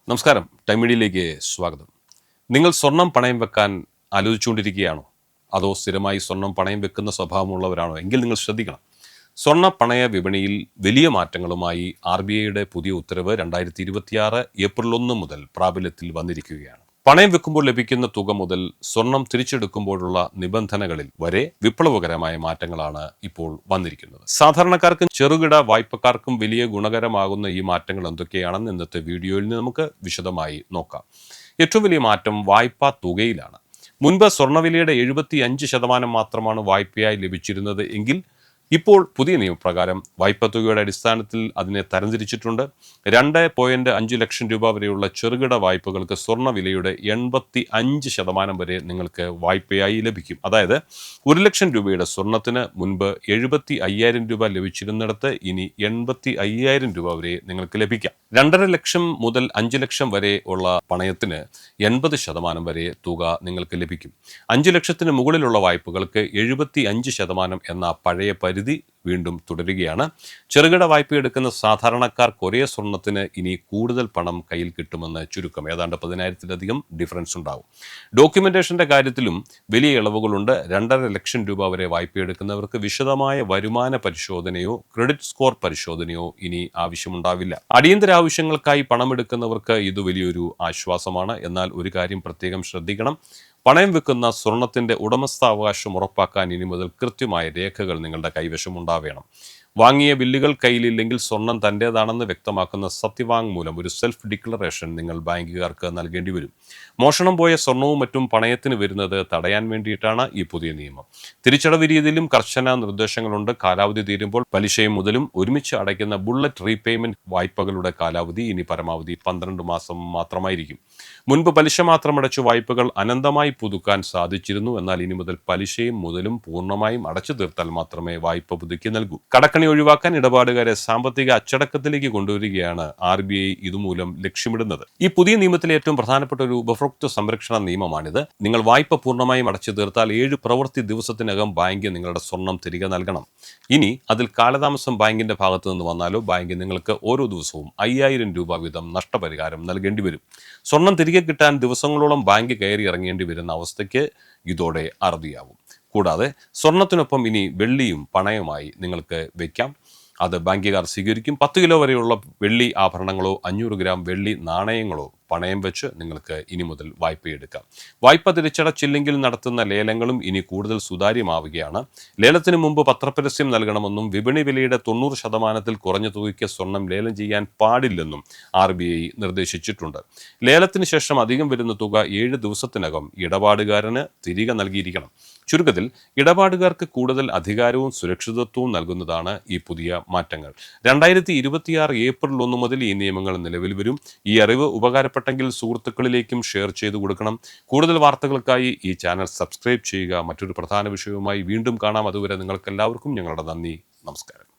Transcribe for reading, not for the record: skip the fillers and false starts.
നമസ്കാരം. ടൈം മീഡിയയിലേക്ക് സ്വാഗതം. നിങ്ങൾ സ്വർണം പണയം വെക്കാൻ ആലോചിച്ചുകൊണ്ടിരിക്കുകയാണോ? അതോ സ്ഥിരമായി സ്വർണം പണയം വെക്കുന്ന സ്വഭാവമുള്ളവരാണോ? എങ്കിൽ നിങ്ങൾ ശ്രദ്ധിക്കണം. സ്വർണ്ണ പണയ വിപണിയിൽ വലിയ മാറ്റങ്ങളുമായി RBIയുടെ പുതിയ ഉത്തരവ് 2026 ഏപ്രിൽ 1 മുതൽ പ്രാബല്യത്തിൽ വന്നിരിക്കുകയാണ്. പണയം വെക്കുമ്പോൾ ലഭിക്കുന്ന തുക മുതൽ സ്വർണം തിരിച്ചെടുക്കുമ്പോഴുള്ള നിബന്ധനകളിൽ വരെ വിപ്ലവകരമായ മാറ്റങ്ങളാണ് ഇപ്പോൾ വന്നിരിക്കുന്നത്. സാധാരണക്കാർക്കും ചെറുകിട വായ്പക്കാർക്കും വലിയ ഗുണകരമാകുന്ന ഈ മാറ്റങ്ങൾ എന്തൊക്കെയാണെന്ന് ഇന്നത്തെ വീഡിയോയിൽ നമുക്ക് വിശദമായി നോക്കാം. ഏറ്റവും വലിയ മാറ്റം വായ്പാ തുകയിലാണ്. മുൻപ് സ്വർണ്ണവിലയുടെ 75% മാത്രമാണ് വായ്പയായി ലഭിച്ചിരുന്നത് എങ്കിൽ ഇപ്പോൾ പുതിയ നിയമപ്രകാരം വായ്പ തുകയുടെ അടിസ്ഥാനത്തിൽ അതിനെ തരംതിരിച്ചിട്ടുണ്ട്. 2.5 ലക്ഷം രൂപ വരെയുള്ള ചെറുകിട വായ്പകൾക്ക് സ്വർണ്ണവിലയുടെ 85% വരെ നിങ്ങൾക്ക് വായ്പയായി ലഭിക്കും. അതായത് 1 ലക്ഷം രൂപയുടെ സ്വർണത്തിന് മുൻപ് 75,000 രൂപ ലഭിച്ചിരുന്നിടത്ത് ഇനി 85,000 രൂപ വരെ നിങ്ങൾക്ക് ലഭിക്കാം. 2.5 ലക്ഷം മുതൽ 5 ലക്ഷം വരെ ഉള്ള പണയത്തിന് 80% വരെ തുക നിങ്ങൾക്ക് ലഭിക്കും. 5 ലക്ഷത്തിന് മുകളിലുള്ള വായ്പകൾക്ക് 75% എന്ന പഴയ പരിധി വീണ്ടും തുടരുകയാണ്. ചെറുകിട വായ്പ എടുക്കുന്ന സാധാരണക്കാർക്ക് ഒരേ സ്വർണത്തിന് ഇനി കൂടുതൽ പണം കയ്യിൽ കിട്ടുമെന്ന് ചുരുക്കം. ഏതാണ്ട് 10,000-ലധികം ഡിഫറൻസ് ഉണ്ടാവും. ഡോക്യുമെന്റേഷന്റെ കാര്യത്തിലും വലിയ ഇളവുകളുണ്ട്. 2.5 ലക്ഷം രൂപ വരെ വായ്പ എടുക്കുന്നവർക്ക് വിശദമായ വരുമാന പരിശോധനയോ ക്രെഡിറ്റ് സ്കോർ പരിശോധനയോ ഇനി ആവശ്യമുണ്ടാവില്ല. അടിയന്തര ആവശ്യങ്ങൾക്കായി പണമെടുക്കുന്നവർക്ക് ഇത് വലിയൊരു ആശ്വാസമാണ്. എന്നാൽ ഒരു കാര്യം പ്രത്യേകം ശ്രദ്ധിക്കണം. പണയം വെക്കുന്ന സ്വർണത്തിന്റെ ഉടമസ്ഥാവകാശം ഉറപ്പാക്കാൻ ഇനി മുതൽ കൃത്യമായ രേഖകൾ നിങ്ങളുടെ കൈവശം ഉണ്ടാവേണം. വാങ്ങിയ ബില്ലുകൾ കയ്യിലില്ലെങ്കിൽ സ്വർണം തൻ്റേതാണെന്ന് വ്യക്തമാക്കുന്ന സത്യവാങ്മൂലം, ഒരു സെൽഫ് ഡിക്ലറേഷൻ നിങ്ങൾ ബാങ്കുകാർക്ക് നൽകേണ്ടി വരും. മോഷണം പോയ സ്വർണവും മറ്റും പണയത്തിന് വരുന്നത് തടയാൻ വേണ്ടിയിട്ടാണ് ഈ പുതിയ നിയമം. തിരിച്ചടവ് രീതിയിലും കർശന നിർദ്ദേശങ്ങളുണ്ട്. കാലാവധി തീരുമ്പോൾ പലിശയും മുതലും ഒരുമിച്ച് അടയ്ക്കുന്ന ബുള്ളറ്റ് റീപേയ്മെന്റ് വായ്പകളുടെ കാലാവധി ഇനി പരമാവധി 12 മാസം മാത്രമായിരിക്കും. മുൻപ് പലിശ മാത്രം അടച്ചു വായ്പകൾ അനന്തമായി പുതുക്കാൻ സാധിച്ചിരുന്നു. എന്നാൽ ഇനി മുതൽ പലിശയും മുതലും പൂർണ്ണമായും അടച്ചു തീർത്താൽ മാത്രമേ വായ്പ പുതുക്കി നൽകൂ. കടക്കണി ഒഴിവാക്കാൻ ഇടപാടുകാരെ സാമ്പത്തിക അച്ചടക്കത്തിലേക്ക് കൊണ്ടുവരികയാണ് RBI ഇതുമൂലം ലക്ഷ്യമിടുന്നത്. ഈ പുതിയ നിയമത്തിലെ ഏറ്റവും പ്രധാനപ്പെട്ട ഒരു ഉപഭോക്തൃ സംരക്ഷണ നിയമമാണിത്. നിങ്ങൾ വായ്പ പൂർണ്ണമായും അടച്ചു തീർത്താൽ 7 പ്രവൃത്തി ദിവസത്തിനകം ബാങ്ക് നിങ്ങളുടെ സ്വർണം തിരികെ നൽകണം. ഇനി അതിൽ കാലതാമസം ബാങ്കിന്റെ ഭാഗത്തു നിന്ന് വന്നാലോ ബാങ്ക് നിങ്ങൾക്ക് ഓരോ ദിവസവും 5,000 രൂപ വീതം നഷ്ടപരിഹാരം നൽകേണ്ടി വരും. സ്വർണം തിരികെ കിട്ടാൻ ദിവസങ്ങളോളം ബാങ്ക് കയറി ഇറങ്ങേണ്ടി വരുന്ന അവസ്ഥയ്ക്ക് ഇതോടെ അറുതിയാവും. കൂടാതെ സ്വർണത്തിനൊപ്പം ഇനി വെള്ളിയും പണയമായി നിങ്ങൾക്ക് വയ്ക്കാം. അത് ബാങ്കുകാർ സ്വീകരിക്കും. 10 കിലോ വരെയുള്ള വെള്ളി ആഭരണങ്ങളോ 500 ഗ്രാം വെള്ളി നാണയങ്ങളോ പണയം വെച്ച് നിങ്ങൾക്ക് ഇനി മുതൽ വായ്പയെടുക്കാം. വായ്പ തിരിച്ചടച്ചില്ലെങ്കിൽ നടത്തുന്ന ലേലങ്ങളും ഇനി കൂടുതൽ സുതാര്യമാവുകയാണ്. ലേലത്തിന് മുമ്പ് പത്രപരസ്യം നൽകണമെന്നും വിപണി വിലയുടെ 90% കുറഞ്ഞ തുകയ്ക്ക് സ്വർണം ലേലം ചെയ്യാൻ പാടില്ലെന്നും RBI നിർദ്ദേശിച്ചിട്ടുണ്ട്. ലേലത്തിന് ശേഷം അധികം വരുന്ന തുക 7 ദിവസത്തിനകം ഇടപാടുകാരന് തിരികെ നൽകിയിരിക്കണം. ചുരുക്കത്തിൽ ഇടപാടുകാർക്ക് കൂടുതൽ അധികാരവും സുരക്ഷിതത്വവും നൽകുന്നതാണ് ഈ പുതിയ മാറ്റങ്ങൾ. 2026 ഏപ്രിൽ 1 മുതൽ ഈ നിയമങ്ങൾ നിലവിൽ വരും. ഈ അറിവ് ഉപകാരപ്പെട്ടെങ്കിൽ സുഹൃത്തുക്കളിലേക്കും ഷെയർ ചെയ്തു കൊടുക്കണം. കൂടുതൽ വാർത്തകൾക്കായി ഈ ചാനൽ സബ്സ്ക്രൈബ് ചെയ്യുക. മറ്റൊരു പ്രധാന വിഷയവുമായി വീണ്ടും കാണാം. അതുവരെ നിങ്ങൾക്കെല്ലാവർക്കും ഞങ്ങളുടെ നന്ദി. നമസ്കാരം.